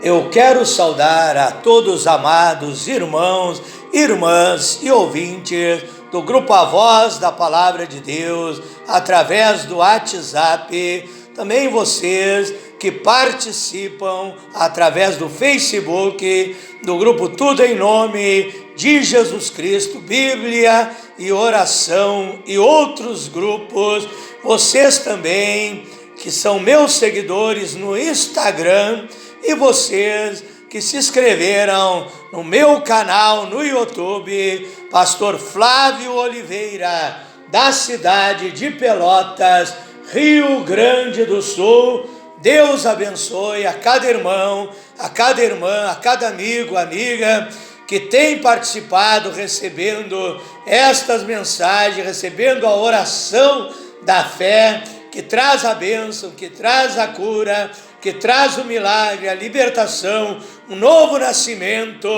Eu quero saudar a todos os amados irmãos, irmãs e ouvintes do Grupo A Voz da Palavra de Deus, através do WhatsApp, também vocês que participam através do Facebook, do Grupo Tudo em Nome de Jesus Cristo, Bíblia e Oração e outros grupos, vocês também que são meus seguidores no Instagram e vocês que se inscreveram no meu canal no YouTube, Pastor Flávio Oliveira, da cidade de Pelotas, Rio Grande do Sul. Deus abençoe a cada irmão, a cada irmã, a cada amigo, amiga que tem participado, recebendo estas mensagens, recebendo a oração da fé, que traz a bênção, que traz a cura, que traz o milagre, a libertação, um novo nascimento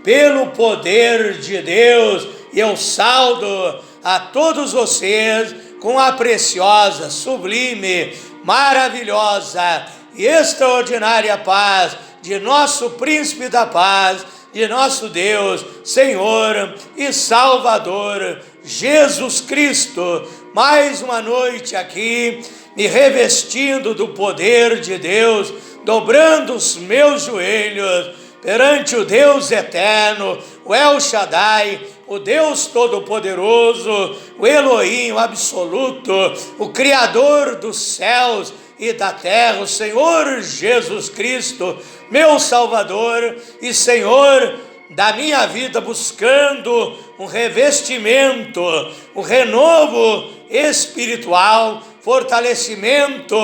pelo poder de Deus. E eu saldo a todos vocês com a preciosa, sublime, maravilhosa e extraordinária paz de nosso Príncipe da Paz, de nosso Deus, Senhor e Salvador, Jesus Cristo. Mais uma noite aqui, me revestindo do poder de Deus, dobrando os meus joelhos perante o Deus eterno, o El Shaddai, o Deus Todo-Poderoso, o Elohim, o absoluto, o Criador dos céus e da terra, o Senhor Jesus Cristo, meu Salvador e Senhor da minha vida, buscando um revestimento, um renovo espiritual, fortalecimento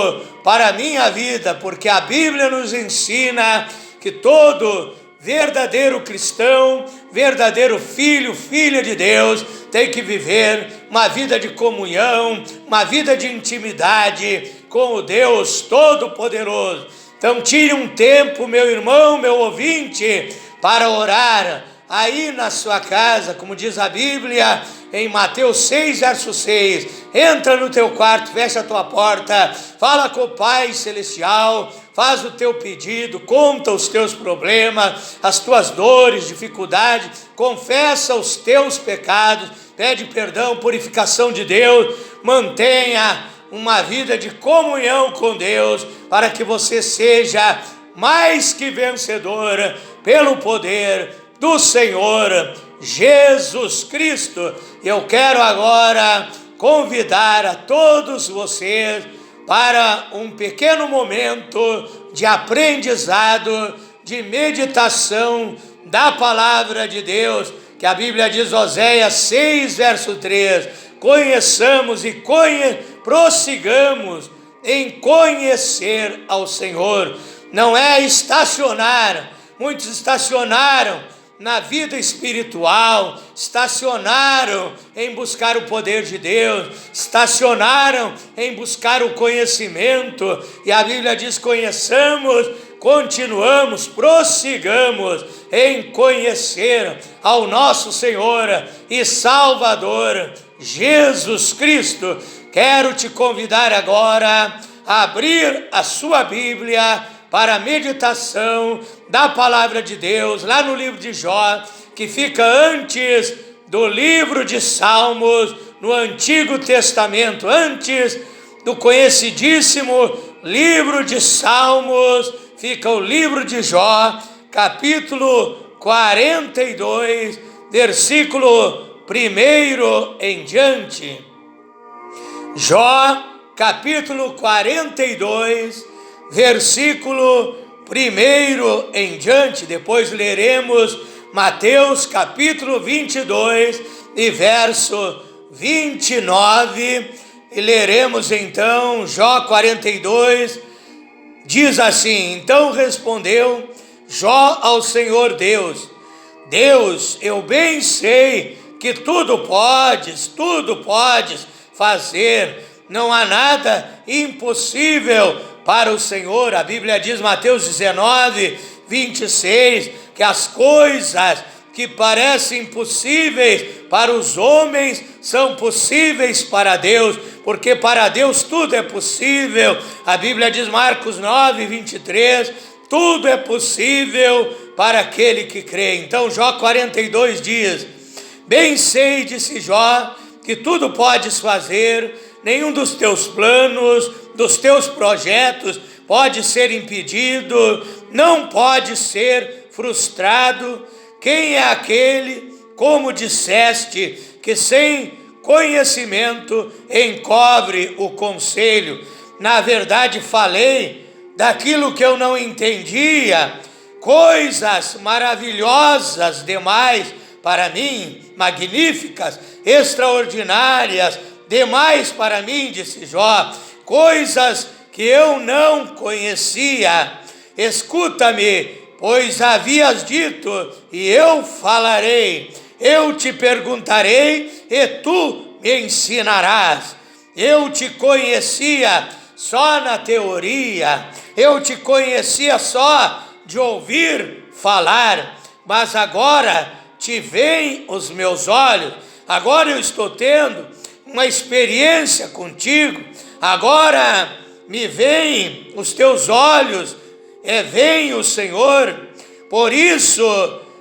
para a minha vida, porque a Bíblia nos ensina que todo verdadeiro cristão, verdadeiro filho, filha de Deus, tem que viver uma vida de comunhão, uma vida de intimidade com o Deus Todo-Poderoso. Então tire um tempo, meu irmão, meu ouvinte, para orar aí na sua casa, como diz a Bíblia em Mateus 6, verso 6, entra no teu quarto, fecha a tua porta, fala com o Pai Celestial, faz o teu pedido, conta os teus problemas, as tuas dores, dificuldades, confessa os teus pecados, pede perdão, purificação de Deus, mantenha uma vida de comunhão com Deus, para que você seja mais que vencedor pelo poder do Senhor Jesus Cristo. Eu quero agora convidar a todos vocês para um pequeno momento de aprendizado, de meditação da palavra de Deus, que a Bíblia diz, Oséias 6, verso 3, conheçamos e prossigamos em conhecer ao Senhor. Não é estacionar, muitos estacionaram na vida espiritual, estacionaram em buscar o poder de Deus, estacionaram em buscar o conhecimento, e a Bíblia diz, conheçamos, continuamos, prossigamos em conhecer ao nosso Senhor e Salvador, Jesus Cristo. Quero te convidar agora a abrir a sua Bíblia para a meditação da palavra de Deus, lá no livro de Jó, que fica antes do livro de Salmos, no Antigo Testamento, antes do conhecidíssimo livro de Salmos, fica o livro de Jó, capítulo 42, versículo 1 em diante. Jó, capítulo 42, versículo 1 em diante. Depois leremos Mateus capítulo 22 e verso 29, e leremos então Jó 42, diz assim, então respondeu Jó ao Senhor Deus, Deus, eu bem sei que tudo podes fazer, não há nada impossível para o Senhor. A Bíblia diz, Mateus 19, 26, que as coisas que parecem impossíveis para os homens são possíveis para Deus, porque para Deus tudo é possível. A Bíblia diz, Marcos 9, 23, tudo é possível para aquele que crê. Então Jó 42 diz: bem sei, disse Jó, que tudo podes fazer, nenhum dos teus planos, dos teus projetos pode ser impedido, não pode ser frustrado. Quem é aquele, como disseste, que sem conhecimento encobre o conselho? Na verdade falei daquilo que eu não entendia, coisas maravilhosas demais para mim, magníficas, extraordinárias demais para mim, disse Jó, coisas que eu não conhecia. Escuta-me, pois havias dito, e eu falarei. Eu te perguntarei, e tu me ensinarás. Eu te conhecia só na teoria, eu te conhecia só de ouvir falar, mas agora te veem os meus olhos, agora eu estou tendo uma experiência contigo, agora me veem os teus olhos, vem o Senhor. Por isso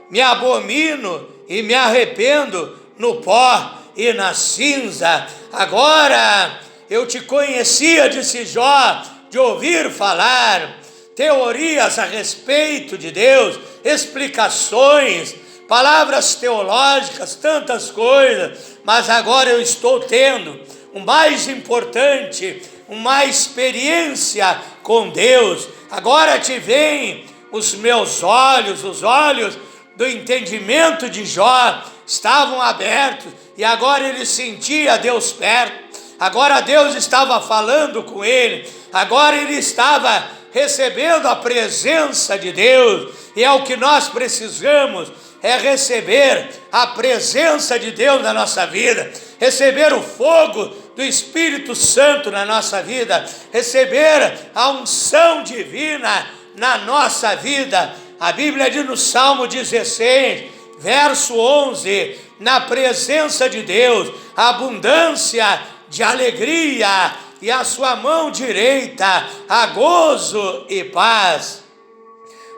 me abomino e me arrependo no pó e na cinza. Agora eu te conhecia, disse Jó, de ouvir falar, teorias a respeito de Deus, explicações, palavras teológicas, tantas coisas, mas agora eu estou tendo o mais importante, uma experiência com Deus. Agora te veem os meus olhos, os olhos do entendimento de Jó estavam abertos, e agora ele sentia Deus perto, agora Deus estava falando com ele, agora ele estava recebendo a presença de Deus, e é o que nós precisamos, é receber a presença de Deus na nossa vida, receber o fogo do Espírito Santo na nossa vida, receber a unção divina na nossa vida. A Bíblia diz no Salmo 16, verso 11, na presença de Deus, abundância de alegria, e a sua mão direita há gozo e paz.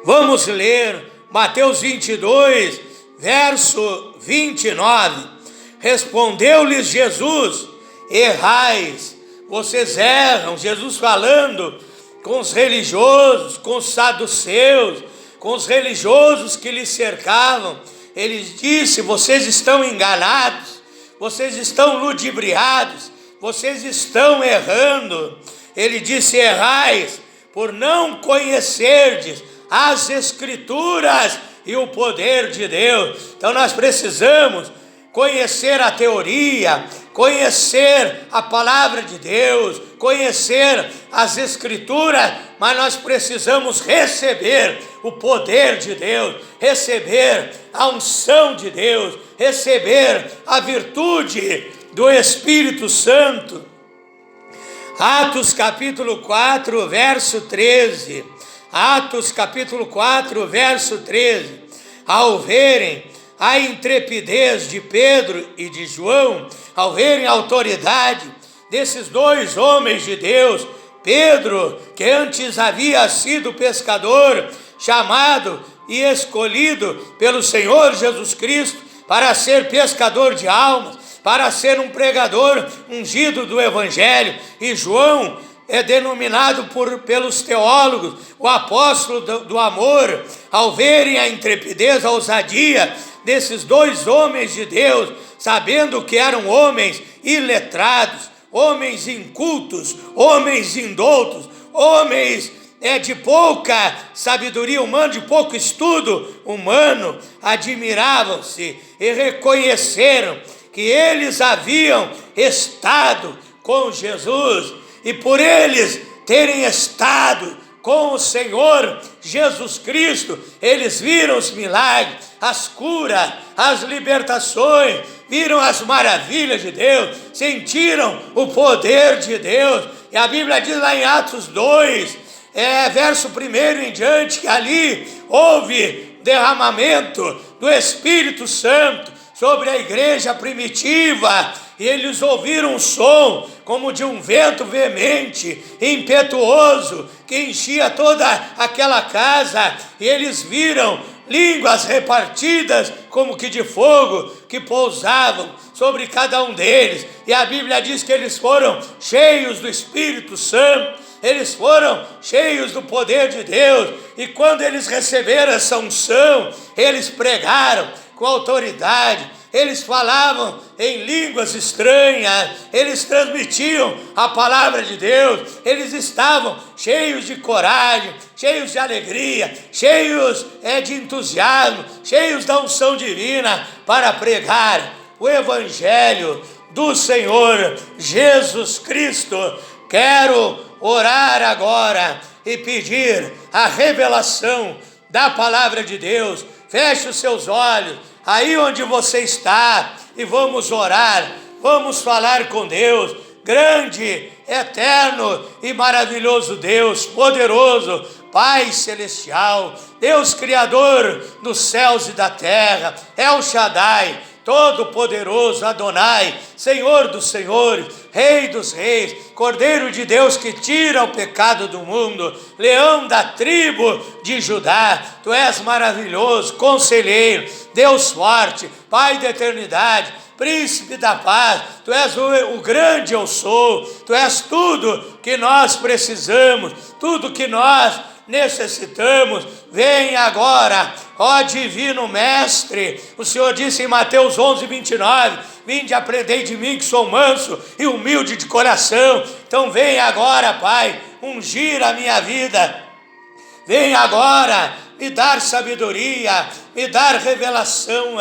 Vamos ler Mateus 22, verso 29. Respondeu-lhes Jesus: errais, vocês erram. Jesus falando com os religiosos, com os saduceus, com os religiosos que lhe cercavam. Ele disse: vocês estão enganados, vocês estão ludibriados, vocês estão errando. Ele disse: errais por não conhecerdes as Escrituras e o poder de Deus. Então nós precisamos conhecer a teoria, conhecer a palavra de Deus, conhecer as Escrituras, mas nós precisamos receber o poder de Deus, receber a unção de Deus, receber a virtude do Espírito Santo. Atos capítulo 4, verso 13. Atos capítulo 4, verso 13. Ao verem a intrepidez de Pedro e de João, ao verem a autoridade desses dois homens de Deus, Pedro, que antes havia sido pescador, chamado e escolhido pelo Senhor Jesus Cristo para ser pescador de almas, para ser um pregador ungido do Evangelho, e João é denominado pelos teólogos o apóstolo do amor. Ao verem a intrepidez, a ousadia desses dois homens de Deus, sabendo que eram homens iletrados, homens incultos, homens indoutos, homens de pouca sabedoria humana, de pouco estudo humano, admiravam-se e reconheceram que eles haviam estado com Jesus, e por eles terem estado com o Senhor Jesus Cristo, eles viram os milagres, as curas, as libertações, viram as maravilhas de Deus, sentiram o poder de Deus. E a Bíblia diz lá em Atos 2, verso 1 em diante, que ali houve derramamento do Espírito Santo sobre a igreja primitiva, e eles ouviram um som como de um vento veemente, impetuoso, que enchia toda aquela casa, e eles viram línguas repartidas como que de fogo, que pousavam sobre cada um deles, e a Bíblia diz que eles foram cheios do Espírito Santo, eles foram cheios do poder de Deus, e quando eles receberam essa unção, eles pregaram com autoridade, eles falavam em línguas estranhas, eles transmitiam a palavra de Deus, eles estavam cheios de coragem, cheios de alegria, cheios de entusiasmo, cheios da unção divina para pregar o Evangelho do Senhor Jesus Cristo. Quero orar agora e pedir a revelação da palavra de Deus. Feche os seus olhos aí onde você está e vamos orar, vamos falar com Deus. Grande, eterno e maravilhoso Deus, poderoso, Pai celestial, Deus criador dos céus e da terra, El Shaddai, Todo-Poderoso, Adonai, Senhor dos senhores, Rei dos reis, Cordeiro de Deus que tira o pecado do mundo, Leão da tribo de Judá, Tu és maravilhoso, Conselheiro, Deus forte, Pai da eternidade, Príncipe da paz, Tu és o grande eu sou, Tu és tudo que nós precisamos, tudo que nós necessitamos. Vem agora, ó divino mestre. O Senhor disse em Mateus 11:29, vinde aprendei de mim que sou manso e humilde de coração. Então vem agora, Pai, ungir a minha vida. Vem agora me dar sabedoria, me dar revelação,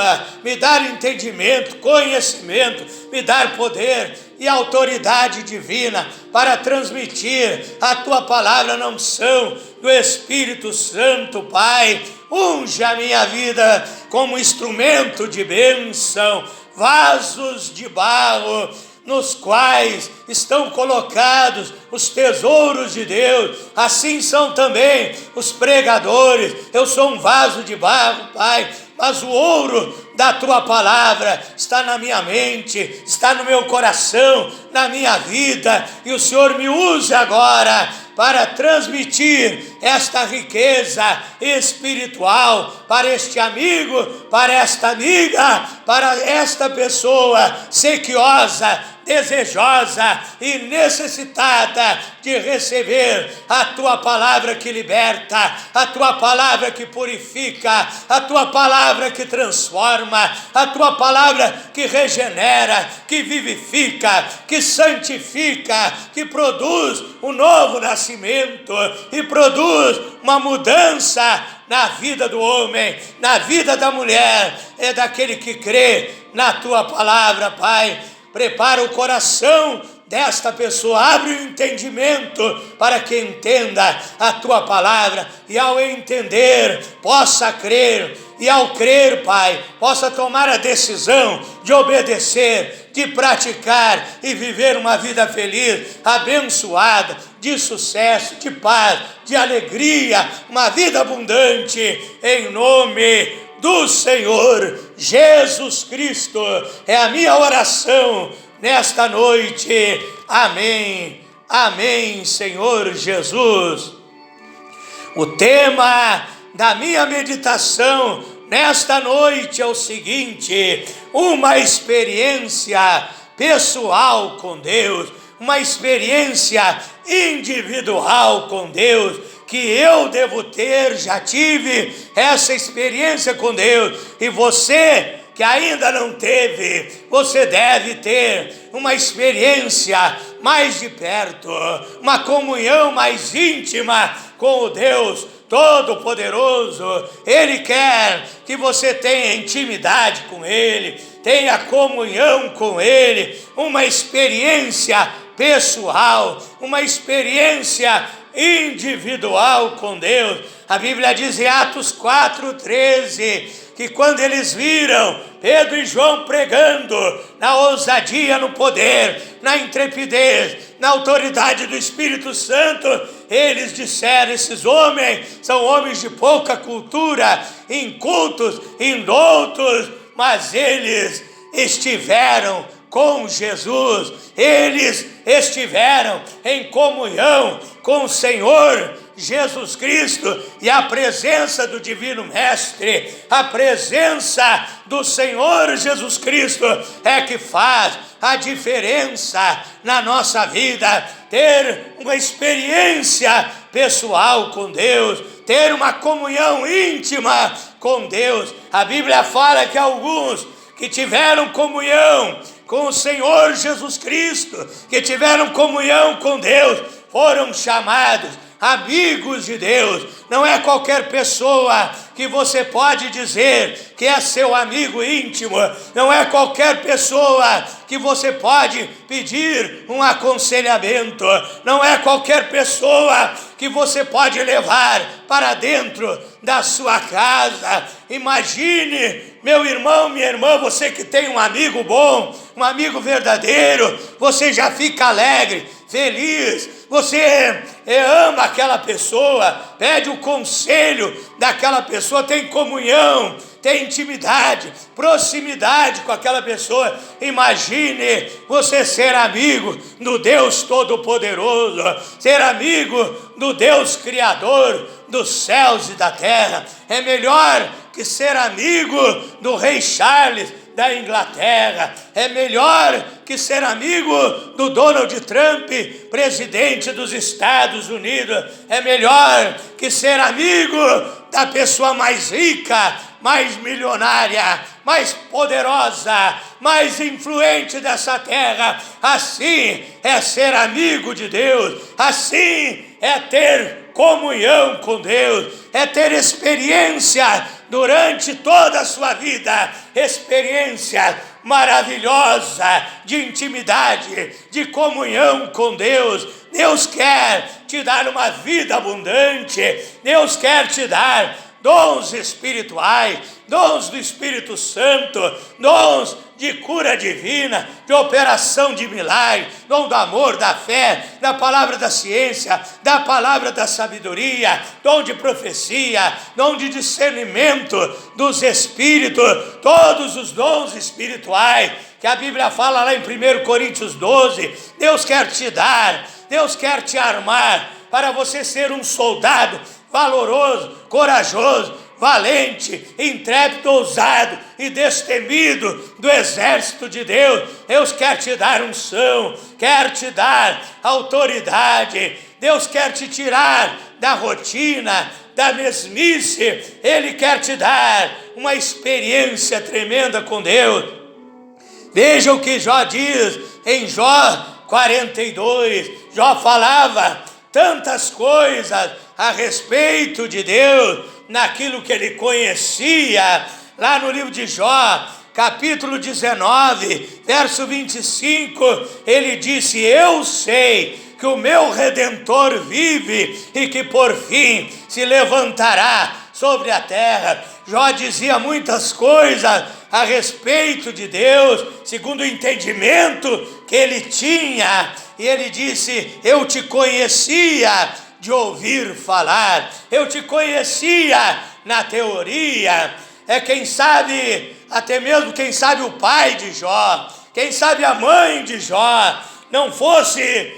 me dar entendimento, conhecimento, me dar poder e autoridade divina para transmitir a Tua palavra na unção do Espírito Santo, Pai. Unge a minha vida como instrumento de bênção, vasos de barro, nos quais estão colocados os tesouros de Deus, assim são também os pregadores. Eu sou um vaso de barro, Pai, mas o ouro da Tua palavra está na minha mente, está no meu coração, na minha vida, e o Senhor me usa agora para transmitir esta riqueza espiritual para este amigo, para esta amiga, para esta pessoa sequiosa, desejosa e necessitada de receber a Tua palavra que liberta, a Tua palavra que purifica, a Tua palavra que transforma, a Tua palavra que regenera, que vivifica, que santifica, que produz um novo nascimento e produz uma mudança na vida do homem, na vida da mulher, é daquele que crê na Tua palavra, Pai. Prepara o coração desta pessoa, abre o entendimento para que entenda a Tua palavra e ao entender possa crer, e ao crer, Pai, possa tomar a decisão de obedecer, de praticar e viver uma vida feliz, abençoada, de sucesso, de paz, de alegria, uma vida abundante, em nome do Senhor Jesus Cristo. É a minha oração nesta noite. Amém. Amém, Senhor Jesus. O tema da minha meditação nesta noite é o seguinte: uma experiência pessoal com Deus, uma experiência individual com Deus, que eu devo ter, já tive essa experiência com Deus, e você que ainda não teve, você deve ter uma experiência mais de perto, uma comunhão mais íntima com o Deus Todo-Poderoso. Ele quer que você tenha intimidade com Ele, tenha comunhão com Ele, uma experiência pessoal, uma experiência individual com Deus. A Bíblia diz em Atos 4:13 que quando eles viram Pedro e João pregando na ousadia, no poder, na intrepidez, na autoridade do Espírito Santo, eles disseram: esses homens são homens de pouca cultura, incultos, indoutos, mas eles estiveram com Jesus. Eles estiveram em comunhão com o Senhor Jesus Cristo, e a presença do Divino Mestre, a presença do Senhor Jesus Cristo é que faz a diferença na nossa vida. Ter uma experiência pessoal com Deus, ter uma comunhão íntima com Deus. A Bíblia fala que alguns que tiveram comunhão com o Senhor Jesus Cristo, que tiveram comunhão com Deus, foram chamados amigos de Deus. Não é qualquer pessoa que você pode dizer que é seu amigo íntimo. Não é qualquer pessoa que você pode pedir um aconselhamento. Não é qualquer pessoa que você pode levar para dentro da sua casa. Imagine, meu irmão, minha irmã, você que tem um amigo bom, um amigo verdadeiro, você já fica alegre, feliz, você ama aquela pessoa, pede o conselho daquela pessoa, tem comunhão, tem intimidade, proximidade com aquela pessoa. Imagine você ser amigo do Deus Todo-Poderoso, ser amigo do Deus Criador dos céus e da terra. É melhor que ser amigo do Rei Charles da Inglaterra. É melhor que ser amigo do Donald Trump, presidente dos Estados Unidos. É melhor que ser amigo da pessoa mais rica, mais milionária, mais poderosa, mais influente dessa terra. Assim é ser amigo de Deus. Assim é ter comunhão com Deus, é ter experiência durante toda a sua vida, experiência maravilhosa de intimidade, de comunhão com Deus. Deus quer te dar uma vida abundante, Deus quer te dar dons espirituais, dons do Espírito Santo, dons de cura divina, de operação de milagre, dom do amor, da fé, da palavra da ciência, da palavra da sabedoria, dom de profecia, dom de discernimento dos espíritos, todos os dons espirituais que a Bíblia fala lá em 1 Coríntios 12, Deus quer te dar, Deus quer te armar para você ser um soldado valoroso, corajoso, valente, intrépido, ousado e destemido do exército de Deus. Deus quer te dar unção, quer te dar autoridade. Deus quer te tirar da rotina, da mesmice. Ele quer te dar uma experiência tremenda com Deus. Veja o que Jó diz em Jó 42. Jó falava tantas coisas a respeito de Deus, naquilo que ele conhecia. Lá no livro de Jó, capítulo 19, verso 25, ele disse: eu sei que o meu Redentor vive e que por fim se levantará sobre a terra. Jó dizia muitas coisas a respeito de Deus, segundo o entendimento que ele tinha, e ele disse: eu te conhecia de ouvir falar, eu te conhecia na teoria. Quem sabe, até mesmo quem sabe o pai de Jó, quem sabe a mãe de Jó, não fosse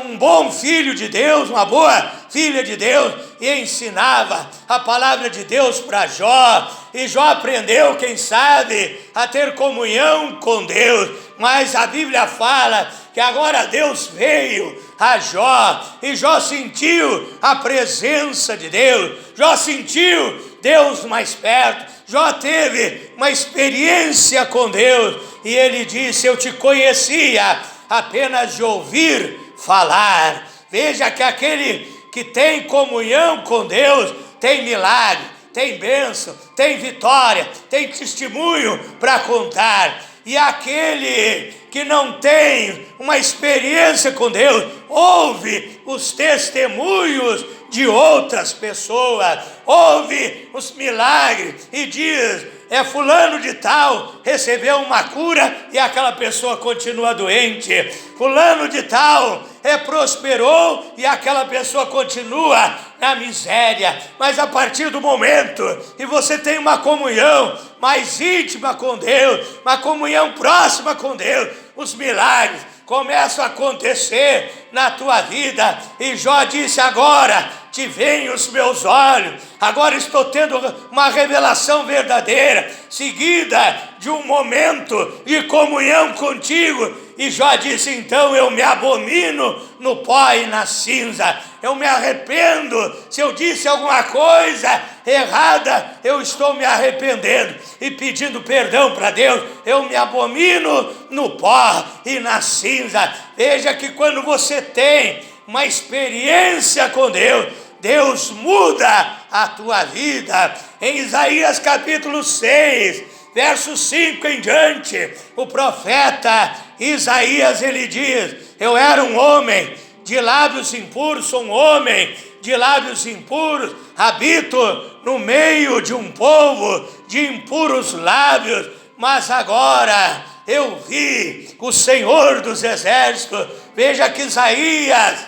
um bom filho de Deus, uma boa filha de Deus, e ensinava a palavra de Deus para Jó, e Jó aprendeu, quem sabe, a ter comunhão com Deus. Mas a Bíblia fala que agora Deus veio a Jó, e Jó sentiu a presença de Deus, Jó sentiu Deus mais perto, Jó teve uma experiência com Deus, e ele disse: eu te conhecia apenas de ouvir falar. Veja que aquele que tem comunhão com Deus tem milagre, tem bênção, tem vitória, tem testemunho para contar. E aquele que não tem uma experiência com Deus, ouve os testemunhos de outras pessoas, ouve os milagres e diz: fulano de tal recebeu uma cura e aquela pessoa continua doente. Fulano de tal prosperou e aquela pessoa continua na miséria. Mas a partir do momento que você tem uma comunhão mais íntima com Deus, uma comunhão próxima com Deus, os milagres começam a acontecer na tua vida. E Jó disse: agora te veem os meus olhos, agora estou tendo uma revelação verdadeira, seguida de um momento de comunhão contigo. E Jó disse: então eu me abomino no pó e na cinza, eu me arrependo. Se eu disse alguma coisa errada, eu estou me arrependendo e pedindo perdão para Deus. Eu me abomino no pó e na cinza. Veja que quando você tem uma experiência com Deus, Deus muda a tua vida. Em Isaías capítulo 6, verso 5 em diante, o profeta Isaías, ele diz: eu era um homem de lábios impuros, sou um homem de lábios impuros, habito no meio de um povo de impuros lábios, mas agora eu vi o Senhor dos Exércitos. Veja que Isaías,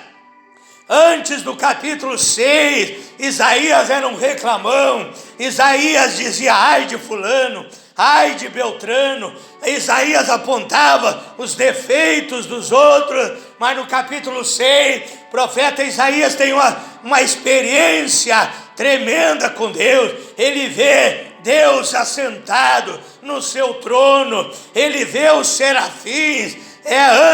antes do capítulo 6, Isaías era um reclamão. Isaías dizia: ai de fulano, ai de Beltrano. Isaías apontava os defeitos dos outros, mas no capítulo 6, o profeta Isaías tem uma experiência tremenda com Deus. Ele vê Deus assentado no seu trono, ele vê os serafins,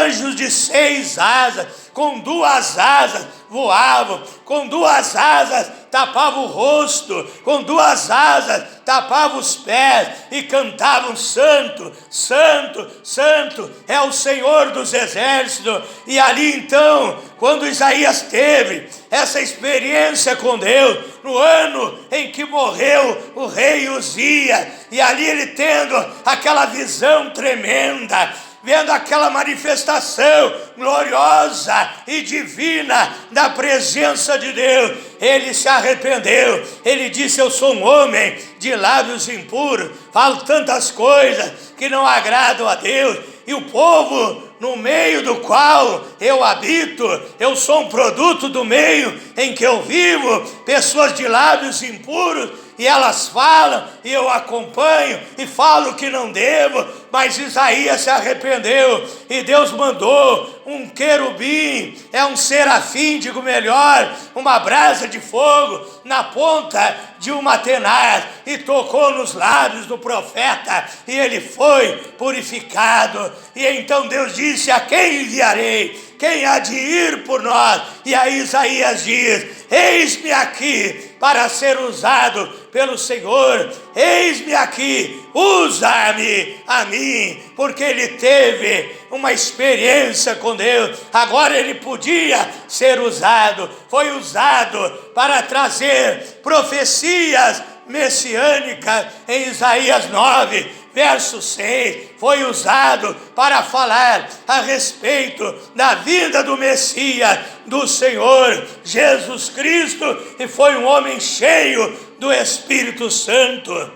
anjos de 6 asas, com 2 asas voavam, com 2 asas tapavam o rosto, com 2 asas tapavam os pés e cantavam: santo, santo, santo é o Senhor dos Exércitos. E ali então, quando Isaías teve essa experiência com Deus, no ano em que morreu o rei Uzias, e ali ele tendo aquela visão tremenda, vendo aquela manifestação gloriosa e divina da presença de Deus, ele se arrependeu. Ele disse: eu sou um homem de lábios impuros, falo tantas coisas que não agradam a Deus, e o povo no meio do qual eu habito, eu sou um produto do meio em que eu vivo, pessoas de lábios impuros, e elas falam, e eu acompanho, e falo que não devo. Mas Isaías se arrependeu, e Deus mandou um querubim, um serafim, digo melhor, uma brasa de fogo na ponta de uma tenaz, e tocou nos lábios do profeta, e ele foi purificado. E então Deus disse: a quem enviarei? Quem há de ir por nós? E aí Isaías diz: eis-me aqui para ser usado pelo Senhor, eis-me aqui, usa-me a mim, porque ele teve uma experiência com Deus. Agora ele podia ser usado, foi usado para trazer profecias messiânicas. Em Isaías 9, verso 6, foi usado para falar a respeito da vinda do Messias, do Senhor Jesus Cristo, e foi um homem cheio do Espírito Santo.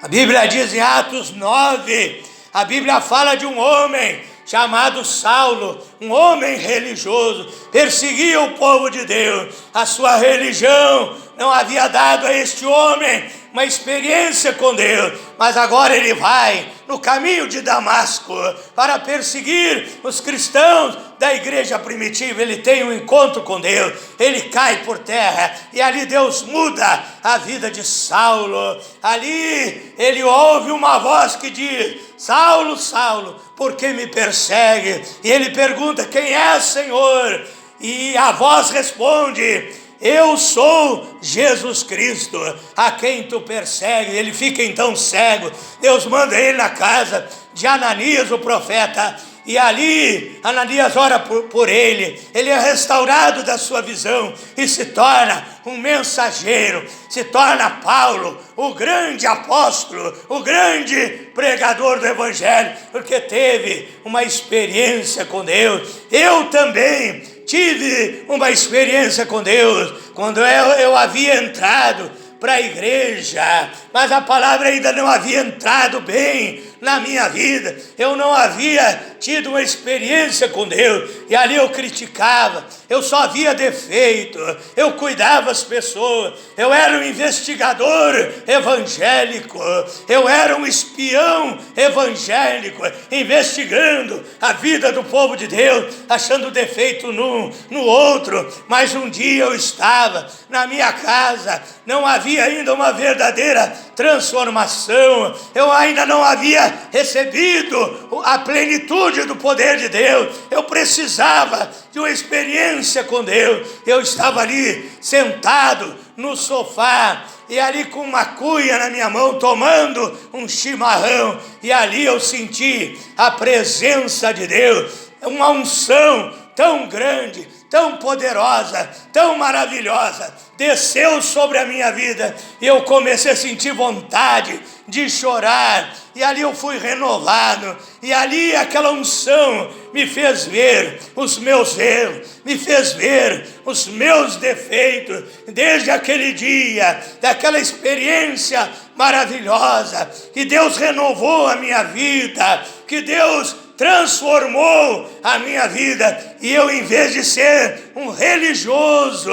A Bíblia diz em Atos 9, a Bíblia fala de um homem chamado Saulo, um homem religioso, perseguia o povo de Deus. A sua religião não havia dado a este homem uma experiência com Deus, mas agora ele vai no caminho de Damasco para perseguir os cristãos da igreja primitiva. Ele tem um encontro com Deus, ele cai por terra, e ali Deus muda a vida de Saulo. Ali ele ouve uma voz que diz: Saulo, Saulo, por que me persegue? E ele pergunta: quem é, Senhor? E a voz responde: eu sou Jesus Cristo, a quem tu persegues. Ele fica então cego. Deus manda ele na casa de Ananias, o profeta, e ali Ananias ora por ele. Ele é restaurado da sua visão e se torna um mensageiro, se torna Paulo, o grande apóstolo, o grande pregador do evangelho, porque teve uma experiência com Deus. Eu também tive uma experiência com Deus quando eu havia entrado para a igreja, mas a palavra ainda não havia entrado bem na minha vida. Eu não havia tido uma experiência com Deus, e ali eu criticava, eu só via defeito, eu cuidava as pessoas, eu era um investigador evangélico, eu era um espião evangélico, investigando a vida do povo de Deus, achando defeito no outro. Mas um dia eu estava na minha casa, não havia ainda uma verdadeira transformação, eu ainda não havia recebido a plenitude do poder de Deus, eu precisava de uma experiência com Deus. Eu estava ali sentado no sofá, e ali com uma cuia na minha mão, tomando um chimarrão, e ali eu senti a presença de Deus, uma unção tão grande, tão poderosa, tão maravilhosa, desceu sobre a minha vida, e eu comecei a sentir vontade de chorar, e ali eu fui renovado, e ali aquela unção me fez ver os meus erros, me fez ver os meus defeitos. Desde aquele dia, daquela experiência maravilhosa, que Deus renovou a minha vida, que Deus transformou a minha vida, e eu, em vez de ser um religioso,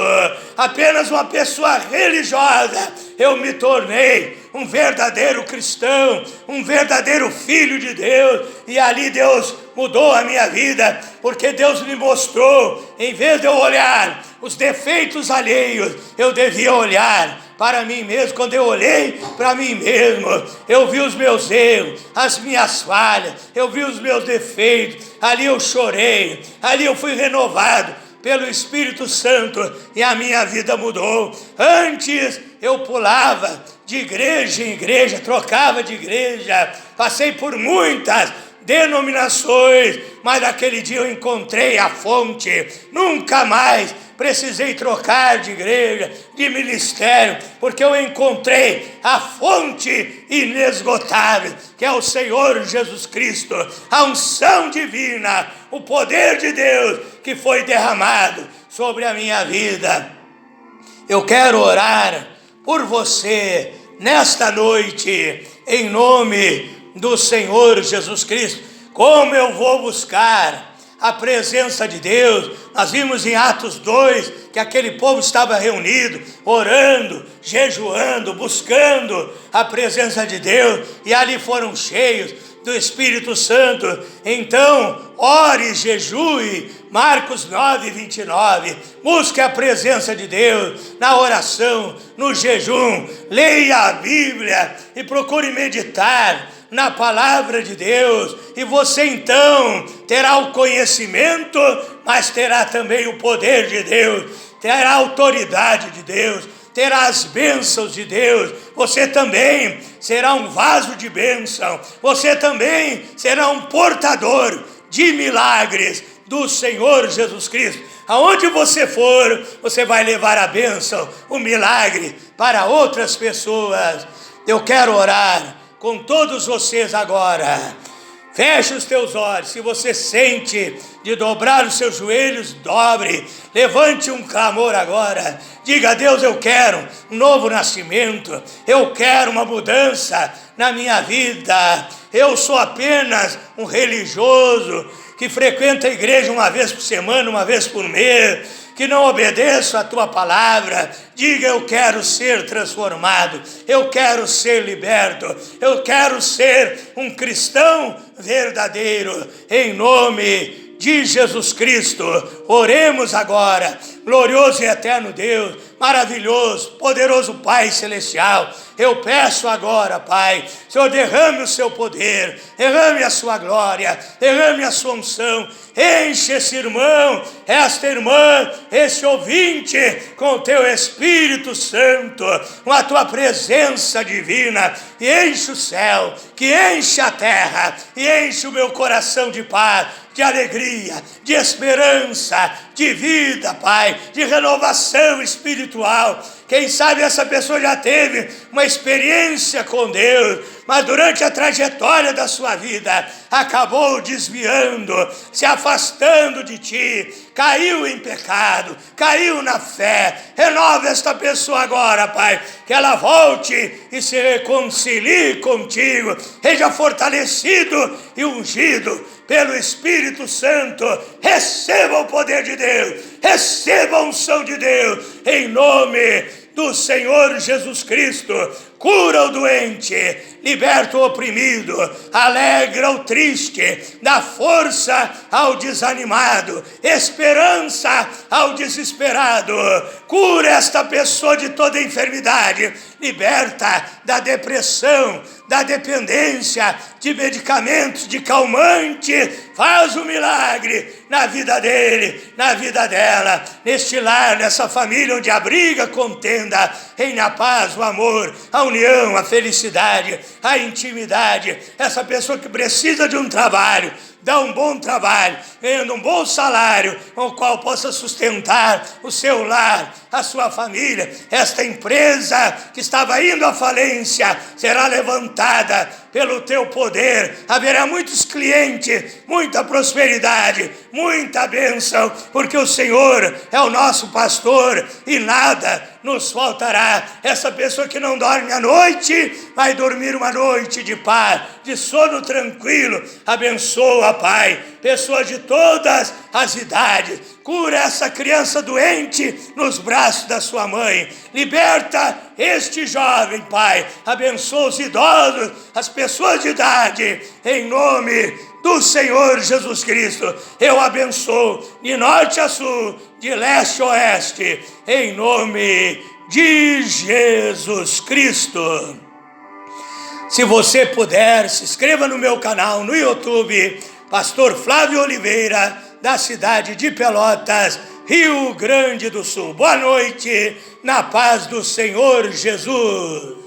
apenas uma pessoa religiosa, eu me tornei um verdadeiro cristão, um verdadeiro filho de Deus. E ali Deus mudou a minha vida, porque Deus me mostrou, em vez de eu olhar os defeitos alheios, eu devia olhar para mim mesmo. Quando eu olhei para mim mesmo, eu vi os meus erros, as minhas falhas, eu vi os meus defeitos. Ali eu chorei, ali eu fui renovado pelo Espírito Santo, e a minha vida mudou. Antes eu pulava de igreja em igreja, trocava de igreja, passei por muitas denominações, mas naquele dia eu encontrei a fonte. Nunca mais precisei trocar de igreja, de ministério, porque eu encontrei a fonte inesgotável, que é o Senhor Jesus Cristo, a unção divina, o poder de Deus que foi derramado sobre a minha vida. Eu quero orar por você nesta noite, em nome do Senhor Jesus Cristo. Como eu vou buscar a presença de Deus? Nós vimos em Atos 2 que aquele povo estava reunido, orando, jejuando, buscando a presença de Deus, e ali foram cheios do Espírito Santo. Então, ore, jejue. Marcos 9:29, busque a presença de Deus na oração, no jejum, leia a Bíblia e procure meditar na palavra de Deus, e você então terá o conhecimento, mas terá também o poder de Deus, terá a autoridade de Deus, terá as bênçãos de Deus. Você também será um vaso de bênção, você também será um portador de milagres do Senhor Jesus Cristo. Aonde você for, você vai levar a bênção, o milagre para outras pessoas. Eu quero orar com todos vocês agora. Feche os teus olhos. Se você sente de dobrar os seus joelhos, dobre. Levante um clamor agora. Diga a Deus: eu quero um novo nascimento. Eu quero uma mudança na minha vida. Eu sou apenas um religioso que frequenta a igreja uma vez por semana, uma vez por mês, que não obedeço a tua palavra. Diga: eu quero ser transformado, eu quero ser liberto, eu quero ser um cristão verdadeiro, em nome de Jesus Cristo. Oremos agora. Glorioso e eterno Deus, maravilhoso, poderoso Pai Celestial, eu peço agora, Pai, Senhor, derrame o seu poder, derrame a sua glória, derrame a sua unção, enche esse irmão, esta irmã, esse ouvinte com o teu Espírito Santo, com a tua presença divina, e enche o céu, que enche a terra, e enche o meu coração de paz, de alegria, de esperança, de vida, Pai, de renovação espiritual. Quem sabe essa pessoa já teve uma experiência com Deus, mas durante a trajetória da sua vida acabou desviando, se afastando de ti, caiu em pecado, caiu na fé. Renova esta pessoa agora, Pai, que ela volte e se reconcilie contigo, seja fortalecido e ungido pelo Espírito Santo. Receba o poder de Deus, receba a unção de Deus, em nome do Senhor Jesus Cristo. Cura o doente, liberta o oprimido, alegra o triste, dá força ao desanimado, esperança ao desesperado. Cura esta pessoa de toda enfermidade, liberta da depressão, da dependência de medicamentos, de calmante. Faz um milagre na vida dele, na vida dela, neste lar, nessa família onde abriga contenda, reina a paz, o amor, a união, a felicidade, a intimidade. Essa pessoa que precisa de um trabalho, dá um bom trabalho, ganhando um bom salário, com o qual possa sustentar o seu lar, a sua família. Esta empresa que estava indo à falência será levantada pelo teu poder. Haverá muitos clientes, muita prosperidade, muita bênção, porque o Senhor é o nosso pastor e nada nos faltará. Essa pessoa que não dorme à noite, vai dormir uma noite de paz, de sono tranquilo. Abençoa, Pai, pessoas de todas as idades. Cura essa criança doente nos braços da sua mãe. Liberta este jovem, Pai. Abençoa os idosos, as pessoas de idade, em nome do Senhor Jesus Cristo. Eu abençoo de norte a sul, de leste a oeste, em nome de Jesus Cristo. Se você puder, se inscreva no meu canal no YouTube, Pastor Flávio Oliveira, da cidade de Pelotas, Rio Grande do Sul. Boa noite, na paz do Senhor Jesus.